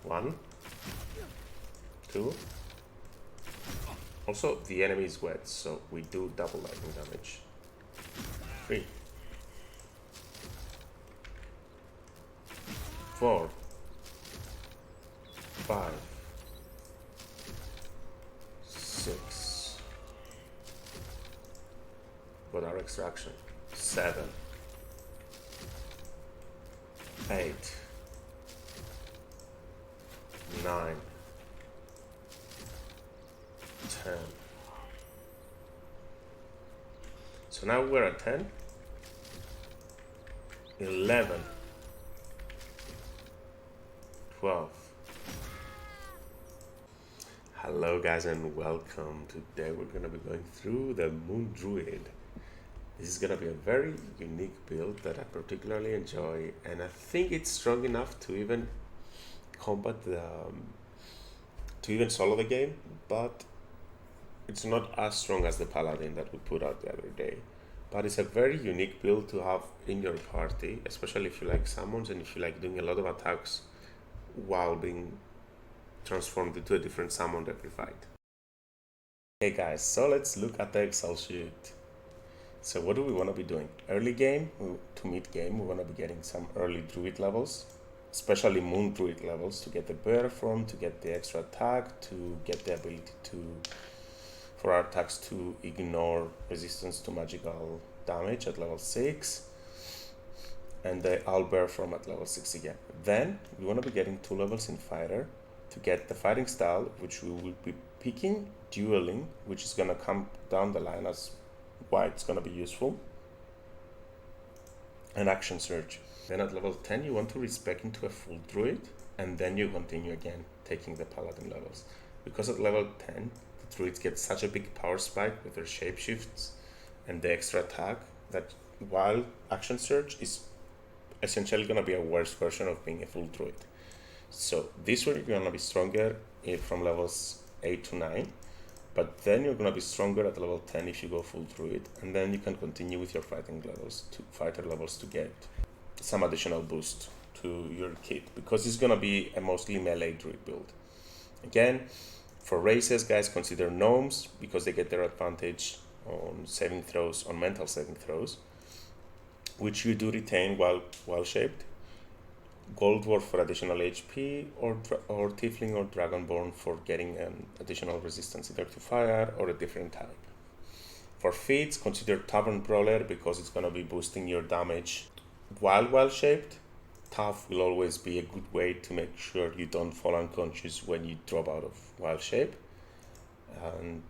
1, 2. Also, the enemy is wet, so we do double lightning damage. 3, 4, 5, 6. Got our extraction. 7, 8, 9, 10. So now we're at 10, 11, 12. Hello guys and welcome. Today we're going to be going through the Moon Druid. This is going to be a very unique build that I particularly enjoy, and I think it's strong enough to even combat the to even solo the game, but it's not as strong as the Paladin that we put out the other day. But it's a very unique build to have in your party, especially if you like summons and if you like doing a lot of attacks while being transformed into a different summon every fight. Hey guys, so let's look at the Excel sheet. So what do we want to be doing? Early game, to mid game, we want to be getting some early Druid levels, especially Moon Druid levels, to get the bear form, to get the extra attack, to get the ability for our attacks to ignore resistance to magical damage at level 6, and the owlbear form at level 6 again. Then we want to be getting 2 levels in fighter to get the fighting style, which we will be picking dueling, which is going to come down the line as why it's going to be useful, and action surge. Then at level 10 you want to respec into a full druid, and then you continue again taking the paladin levels, because at level 10 the druids get such a big power spike with their shapeshifts and the extra attack that while action surge is essentially going to be a worse version of being a full druid. So this one you're going to be stronger from levels 8 to 9, but then you're going to be stronger at level 10 if you go full druid, and then you can continue with your fighting levels to fighter levels to get some additional boost to your kit, because it's going to be a mostly melee druid build. Again, for races, guys, consider gnomes because they get their advantage on saving throws, on mental saving throws, which you do retain while shaped. Gold dwarf for additional HP, or tiefling or dragonborn for getting an additional resistance either to fire or a different type. For feats, consider tavern brawler because it's going to be boosting your damage while shaped. Tough will always be a good way to make sure you don't fall unconscious when you drop out of wild shape. And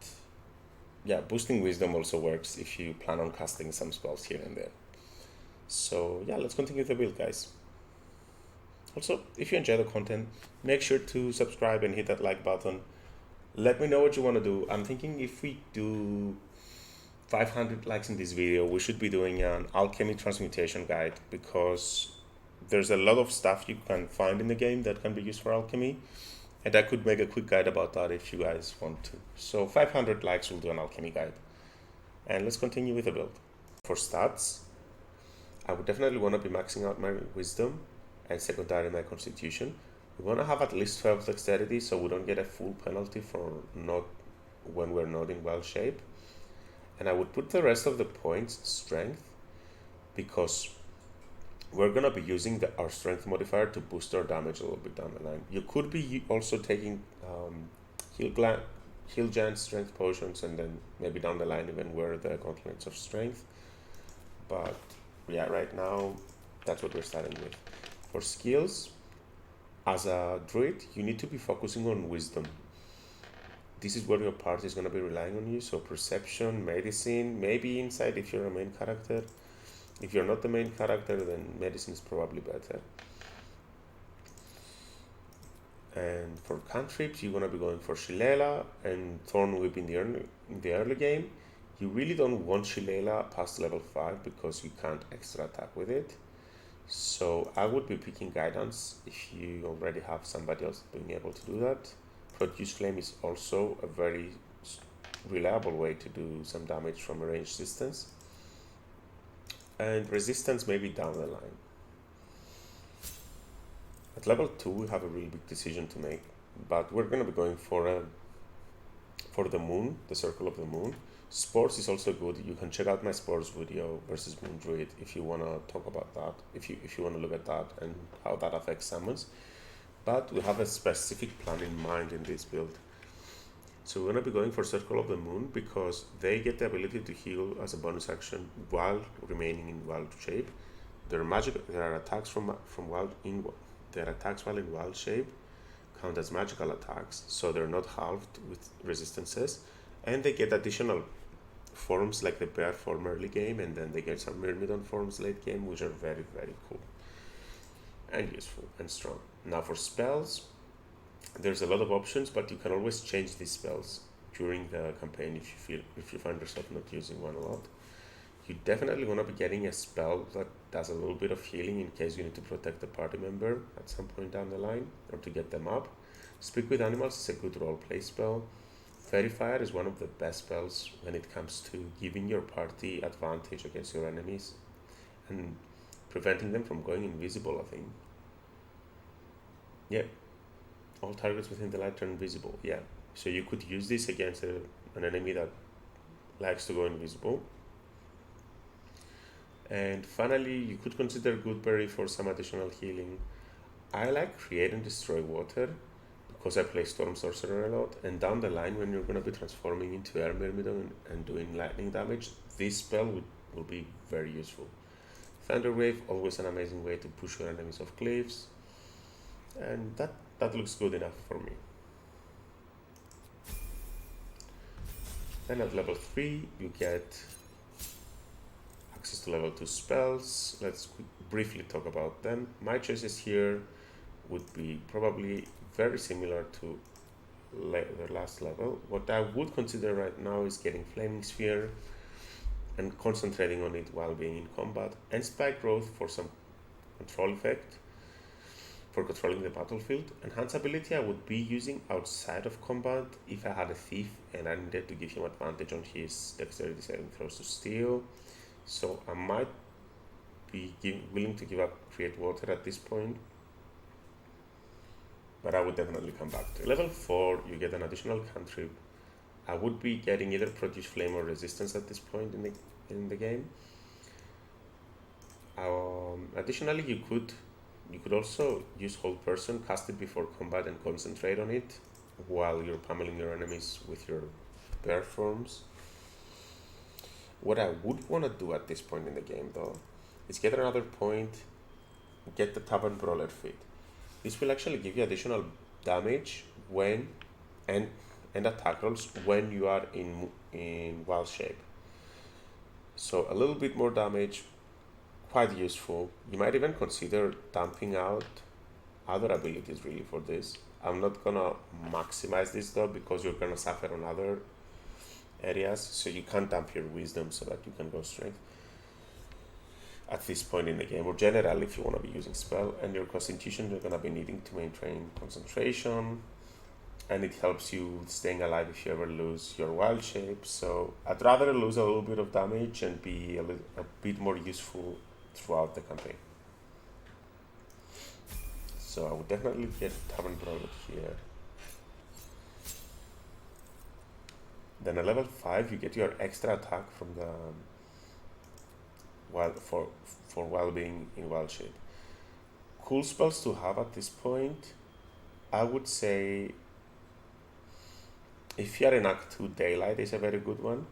yeah, boosting wisdom also works if you plan on casting some spells here and there. So yeah, let's continue the build, guys. Also, if you enjoy the content, make sure to subscribe and hit that like button. Let me know what you want to do. I'm thinking if we do 500 likes in this video, we should be doing an alchemy transmutation guide, because there's a lot of stuff you can find in the game that can be used for alchemy, and I could make a quick guide about that if you guys want to. So 500 likes, we'll do an alchemy guide. And let's continue with the build. For stats, I would definitely want to be maxing out my wisdom and secondary my constitution. We want to have at least 12 dexterity so we don't get a full penalty for when we're not in wild shape. And I would put the rest of the points strength, because we're going to be using our strength modifier to boost our damage a little bit down the line. You could be also taking heal giant strength potions, and then maybe down the line even wear the gauntlets of strength. But yeah, right now that's what we're starting with. For skills, as a druid, you need to be focusing on wisdom. This is where your party is going to be relying on you. So perception, medicine, maybe insight if you're a main character. If you're not the main character, then medicine is probably better. And for cantrips, you're going to be going for Shillelagh and Thorn Whip in the early game. You really don't want Shillelagh past level 5 because you can't extra attack with it. So I would be picking guidance if you already have somebody else being able to do that. Produce Flame is also a very reliable way to do some damage from a ranged distance. And resistance maybe down the line. At level 2 we have a really big decision to make, but we're going to be going for the moon, the circle of the moon. Sports is also good. You can check out my sports video versus Moon Druid if you want to talk about that, if you want to look at that and how that affects summons. But we have a specific plan in mind in this build. So we're going to be going for Circle of the Moon because they get the ability to heal as a bonus action while remaining in wild shape. Their attacks their attacks while in wild shape count as magical attacks, so they're not halved with resistances, and they get additional forms like the bear form early game, and then they get some myrmidon forms late game, which are very, very cool and useful and strong. Now for spells, there's a lot of options, but you can always change these spells during the campaign if you find yourself not using one a lot. You definitely want to be getting a spell that does a little bit of healing in case you need to protect a party member at some point down the line or to get them up. Speak with Animals is a good roleplay spell. Verifier is one of the best spells when it comes to giving your party advantage against your enemies and preventing them from going invisible, I think. Yeah. All targets within the light turn invisible. Yeah. So you could use this against an enemy that likes to go invisible. And finally, you could consider Goodberry for some additional healing. I like Create and Destroy Water because I play Storm Sorcerer a lot, and down the line when you're going to be transforming into Air Myrmidon and doing lightning damage, this spell will be very useful. Thunder Wave, always an amazing way to push your enemies off cliffs, and that looks good enough for me. Then at level 3 you get access to level 2 spells. Let's briefly talk about them. My choices here would be probably very similar to the last level. What I would consider right now is getting Flaming Sphere and concentrating on it while being in combat, and Spike Growth for some control effect for controlling the battlefield. Enhance ability I would be using outside of combat if I had a thief and I needed to give him advantage on his dexterity saving throws to steal. So I might be willing to give up Create Water at this point, but I would definitely come back to it. Level 4, you get an additional cantrip. I would be getting either Produce Flame or Resistance at this point in the game. Additionally, you could also use Hold Person, cast it before combat and concentrate on it while you're pummeling your enemies with your bear forms. What I would want to do at this point in the game though is get another point, get the Tavern Brawler feat. This will actually give you additional damage when and attack rolls when you are in wild shape. So a little bit more damage, quite useful. You might even consider dumping out other abilities really for this. I'm not gonna maximize this though because you're gonna suffer on other areas, so you can't dump your wisdom so that you can go strength at this point in the game, or generally if you want to be using spell. And your constitution, you're going to be needing to maintain concentration, and it helps you with staying alive if you ever lose your wild shape. So I'd rather lose a little bit of damage and be a bit more useful throughout the campaign. So I would definitely get Tavern Brawler here. Then at level 5 you get your extra attack from the while being in wild shape. Cool spells to have at this point, I would say if you're in Act 2, Daylight is a very good one.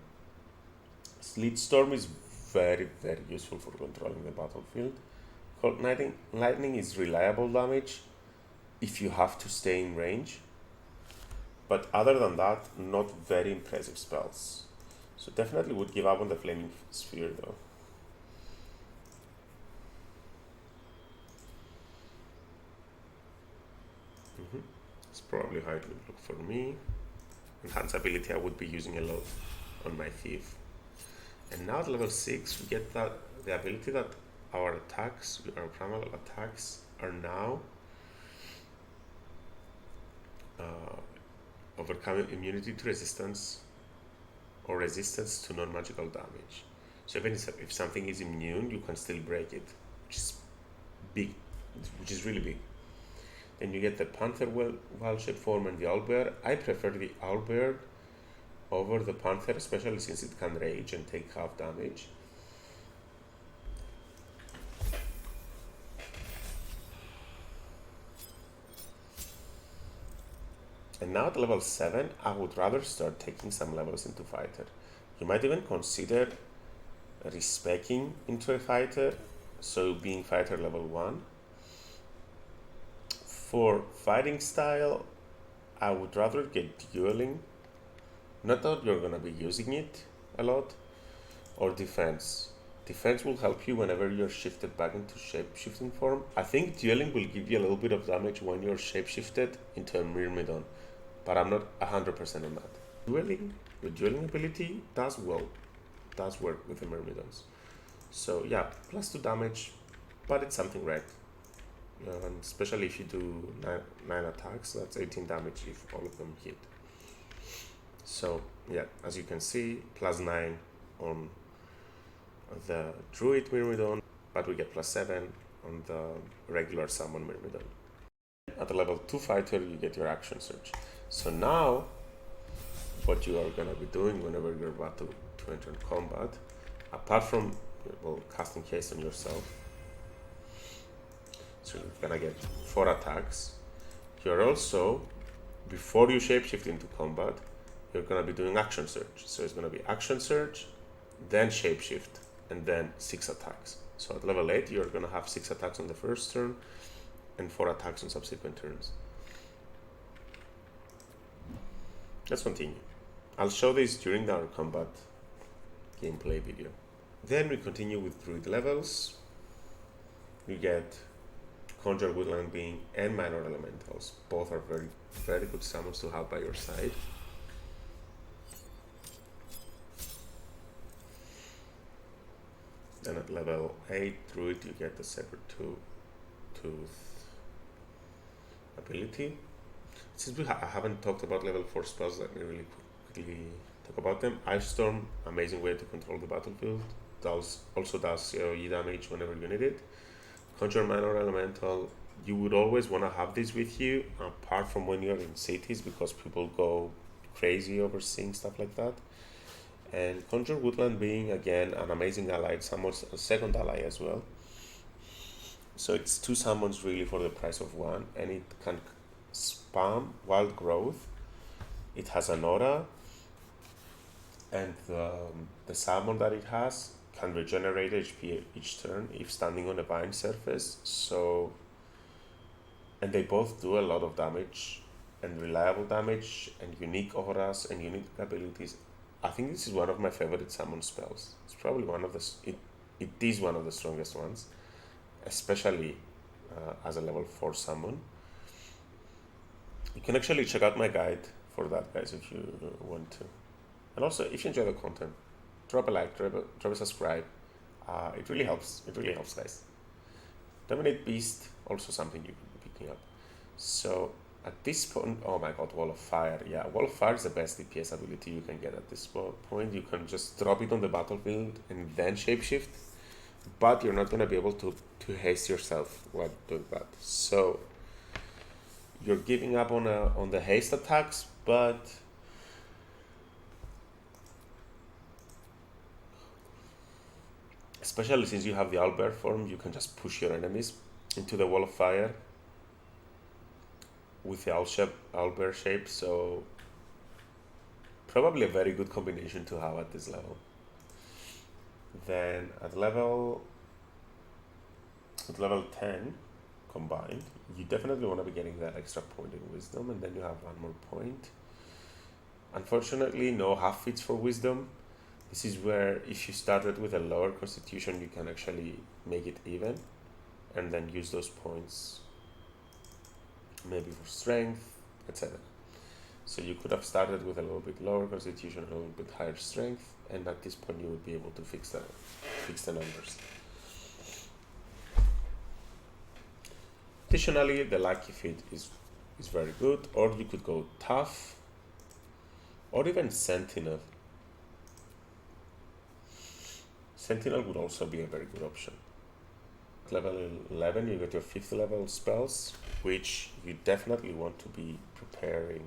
Sleet Storm is very, very useful for controlling the battlefield. Cold Lightning is reliable damage if you have to stay in range, but other than that, not very impressive spells. So definitely would give up on the Flaming Sphere though. It's probably how it would look for me. Enhance ability I would be using a lot on my thief. And now at level 6 we get the ability that our attacks, our primal attacks, are now overcoming immunity to resistance or resistance to non-magical damage. So even if something is immune, you can still break it, which is big, which is really big. Then you get the Panther wild shape form and the Owlbear. I prefer the Owlbear over the Panther, especially since it can rage and take half damage. And now at level 7, I would rather start taking some levels into Fighter. You might even consider respeccing into a Fighter, so being Fighter level 1. For fighting style, I would rather get Dueling. Not that you're gonna be using it a lot, or Defense. Defense will help you whenever you're shifted back into shapeshifting form. I think Dueling will give you a little bit of damage when you're shapeshifted into a Myrmidon, but I'm not 100% on that. Dueling, the Dueling ability does work with the Myrmidons. So yeah, +2 damage, but it's something red. Especially if you do 9 attacks, that's 18 damage if all of them hit. So yeah, as you can see, +9 on the Druid Myrmidon, but we get +7 on the regular Summon Myrmidon. At the level 2 fighter, you get your action surge. So now, what you are going to be doing whenever you're about to enter combat, apart from casting haste on yourself, so you're going to get 4 attacks. You're also, before you shapeshift into combat, you're going to be doing action surge. So it's going to be action surge, then shapeshift, and then 6 attacks. So at level 8, you're going to have 6 attacks on the first turn and 4 attacks on subsequent turns. Let's continue. I'll show this during our combat gameplay video. Then we continue with Druid levels. You get Conjure, Woodland Being, and Minor Elementals. Both are very, very good summons to have by your side. Then at level 8 Druid, you get the Severed Tooth ability. Since I haven't talked about level 4 spells, let me really quickly talk about them. Ice Storm, amazing way to control the battlefield. Also does AoE damage whenever you need it. Conjure Minor Elemental, you would always want to have this with you, apart from when you're in cities, because people go crazy over seeing stuff like that. And Conjure Woodland Being, again, an amazing ally. It summons a second ally as well. So it's 2 summons really for the price of 1, and it can spam Wild Growth. It has an aura, and the summon that it has can regenerate HP each turn if standing on a vine surface. So, and they both do a lot of damage, and reliable damage, and unique auras and unique abilities. I think this is one of my favorite summon spells. It's probably one of the it is one of the strongest ones, especially as a level 4 summon. You can actually check out my guide for that, guys, if you want to. And also, if you enjoy the content, drop a like, drop a subscribe. It really helps. It really helps, guys. Dominate Beast, also something you could be picking up. So at this point, oh my god, Wall of Fire. Yeah, Wall of Fire is the best DPS ability you can get at this point. You can just drop it on the battlefield and then shapeshift, but you're not going to be able to haste yourself while doing that. So you're giving up on the haste attacks, but especially since you have the Owlbear form, you can just push your enemies into the Wall of Fire with the Owlbear shape. So probably a very good combination to have at this level. Then at level 10 combined, you definitely want to be getting that extra point in Wisdom, and then you have 1 more point. Unfortunately, no half feats for Wisdom. This is where if you started with a lower constitution, you can actually make it even and then use those points maybe for strength, etc. So you could have started with a little bit lower constitution, a little bit higher strength, and at this point you would be able to fix the numbers. Additionally, the lucky feat is very good, or you could go tough, or even Sentinel. Sentinel would also be a very good option. Level 11, you get your 5th level spells, which you definitely want to be preparing.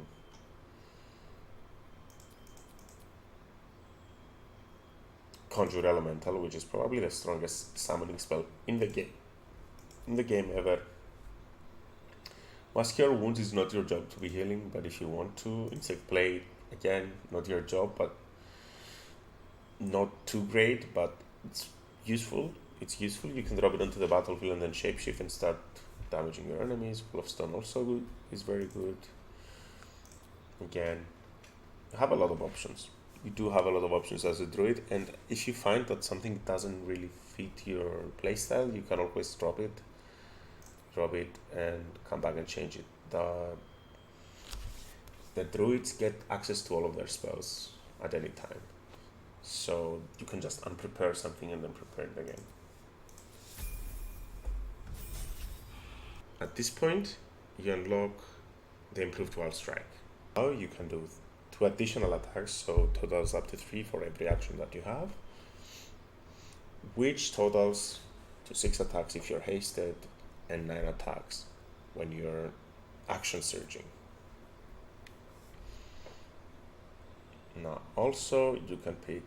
Conjure Elemental, which is probably the strongest summoning spell in the game ever. Mask Cure Wounds is not your job to be healing, but if you want to, Insect Blade, again, not your job, but not too great, but it's useful. It's useful. You can drop it onto the battlefield and then Shapeshift and start damaging your enemies. Wall of Stone also good, is very good. Again, you have a lot of options. You do have a lot of options as a druid, and if you find that something doesn't really fit your playstyle, you can always drop it, and come back and change it. The druids get access to all of their spells at any time, so you can just unprepare something and then prepare it again. At this point, you unlock the improved Wild Strike. Now you can do 2 additional attacks, so totals up to 3 for every action that you have, which totals to 6 attacks if you're hasted and 9 attacks when you're action surging. Now also you can pick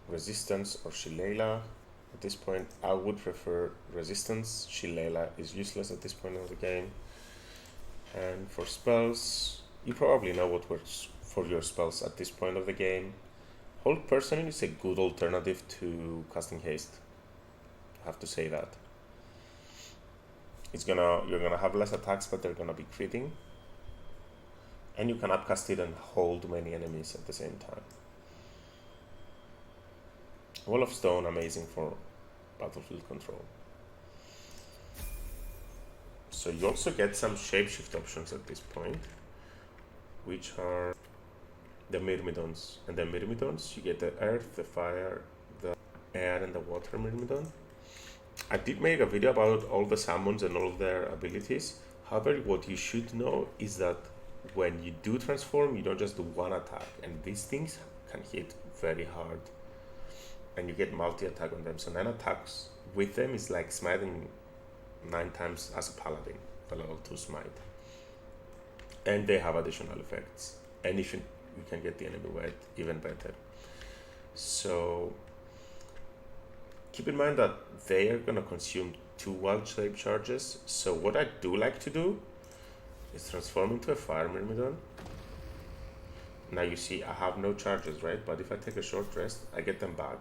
Resistance or Shillelagh. At this point I would prefer Resistance. Shillelagh is useless at this point of the game. And for spells, you probably know what works for your spells at this point of the game. Hold Person is a good alternative to casting Haste. I have to say that. You're gonna have less attacks, but they're gonna be critting. And you can upcast it and hold many enemies at the same time. Wall of Stone, amazing for battlefield control. So you also get some Shapeshift options at this point, which are the Myrmidons. And the Myrmidons, you get the Earth, the Fire, the Air, and the Water Myrmidon. I did make a video about all the summons and all of their abilities. However, what you should know is that when you do transform, you don't just do one attack, and these things can hit very hard, and you get multi-attack on them. So 9 attacks with them is like smiting 9 times as a paladin, a level 2 smite. And they have additional effects, and if you can get the enemy wet, even better. So keep in mind that they are gonna consume 2 wild shape charges. So what I do like to do is transform into a Fire Myrmidon. Now you see I have no charges, right? But if I take a short rest, I get them back.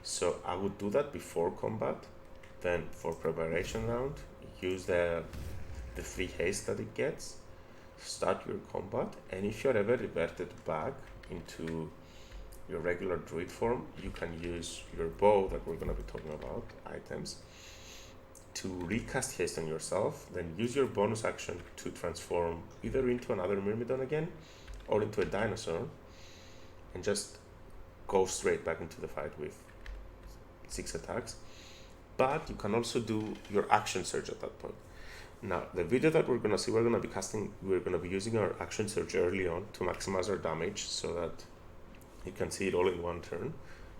So I would do that before combat. Then for Preparation round, use the 3 haste that it gets, start your combat, and if you're ever reverted back into your regular druid form, you can use your bow that we're going to be talking about, items, to recast haste on yourself, then use your bonus action to transform either into another Myrmidon again or into a dinosaur, and just go straight back into the fight with 6 attacks. But you can also do your action surge at that point. Now, the video that we're going to see, we're going to be using our action surge early on to maximize our damage so that you can see it all in one turn.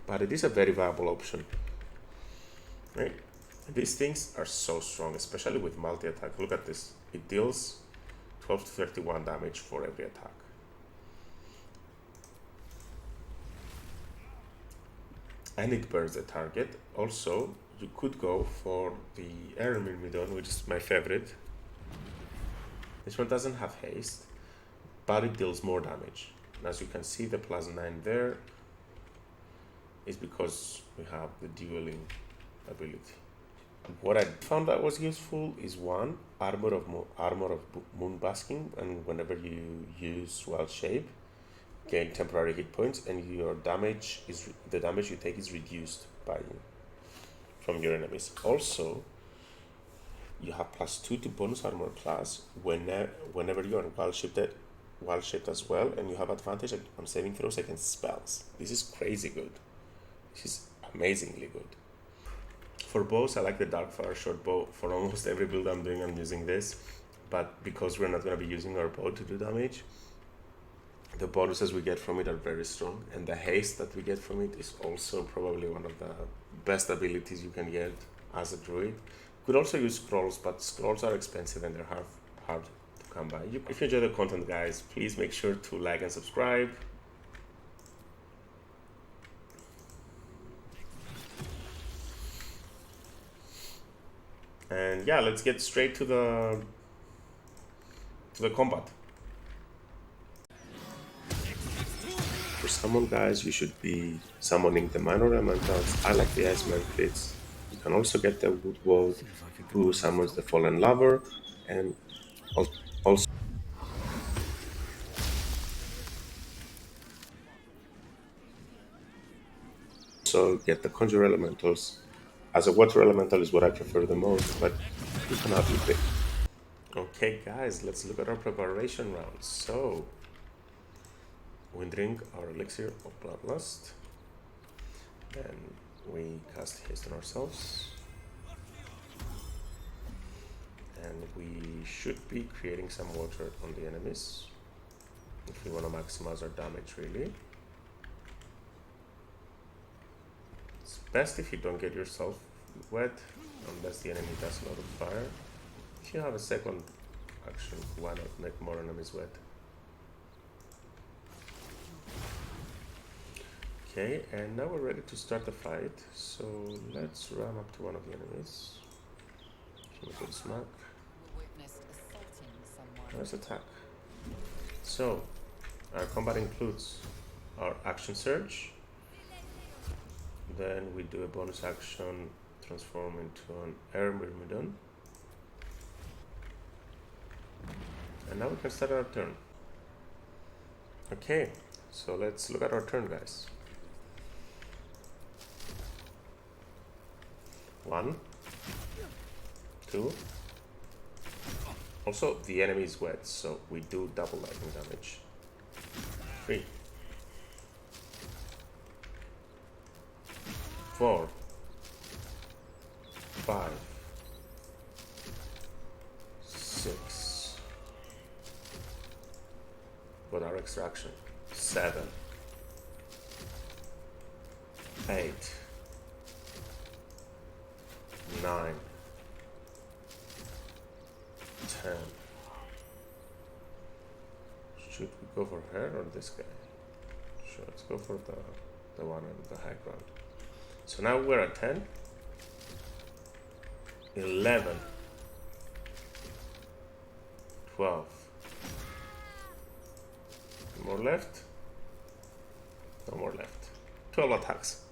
But it is a very viable option, right? These things are so strong, especially with multi-attack. Look at this. It deals 12 to 31 damage for every attack. And it burns the target. Also, you could go for the Air Myrmidon, which is my favorite. This one doesn't have haste, but it deals more damage. And as you can see, the +9 there is because we have the Dueling ability. What I found that was useful is 1, Armor of Moonbasking, and whenever you use Wild Shape, gain temporary hit points, and the damage you take is reduced from your enemies. Also, you have +2 to bonus armor class whenever you are wild shaped as well, and you have advantage on saving throws against spells. This is crazy good. This is amazingly good. For bows, I like the Darkfire short bow. For almost every build I'm doing, I'm using this, but because we're not going to be using our bow to do damage, the bonuses we get from it are very strong, and the haste that we get from it is also probably one of the best abilities you can get as a druid. Could also use scrolls, but scrolls are expensive and they're hard to come by. If you enjoy the content, guys, please make sure to like and subscribe. And yeah, let's get straight to the combat. For summon, guys, you should be summoning the minor elementals. I like the Iceman Feats. You can also get the Wood Wolf, who summons the Fallen Lover, and also get the Conjure Elementals. As a water elemental is what I prefer the most, but you can have your pick. Okay, guys, let's look at our preparation rounds. So, we drink our elixir of bloodlust, then we cast haste on ourselves, and we should be creating some water on the enemies if we want to maximize our damage, really. It's best if you don't get yourself wet unless the enemy does a lot of fire. If you have a second action, why not make more enemies wet? Okay, and now we're ready to start the fight. So let's run up to one of the enemies. Give a good smack. Let's attack. So our combat includes our action surge. Then we do a bonus action, transform into an air myrmidon. And now we can start our turn. Okay, so let's look at our turn, guys. 1, 2. Also, the enemy is wet, so we do double lightning damage. 3, 4, 5, 6. Got our extraction. 7, 8, 9, 10. Should we go for her or this guy? Sure, let's go for the one on the high ground. So now we're at 10, 11, 12. More left? No more left. 12 attacks.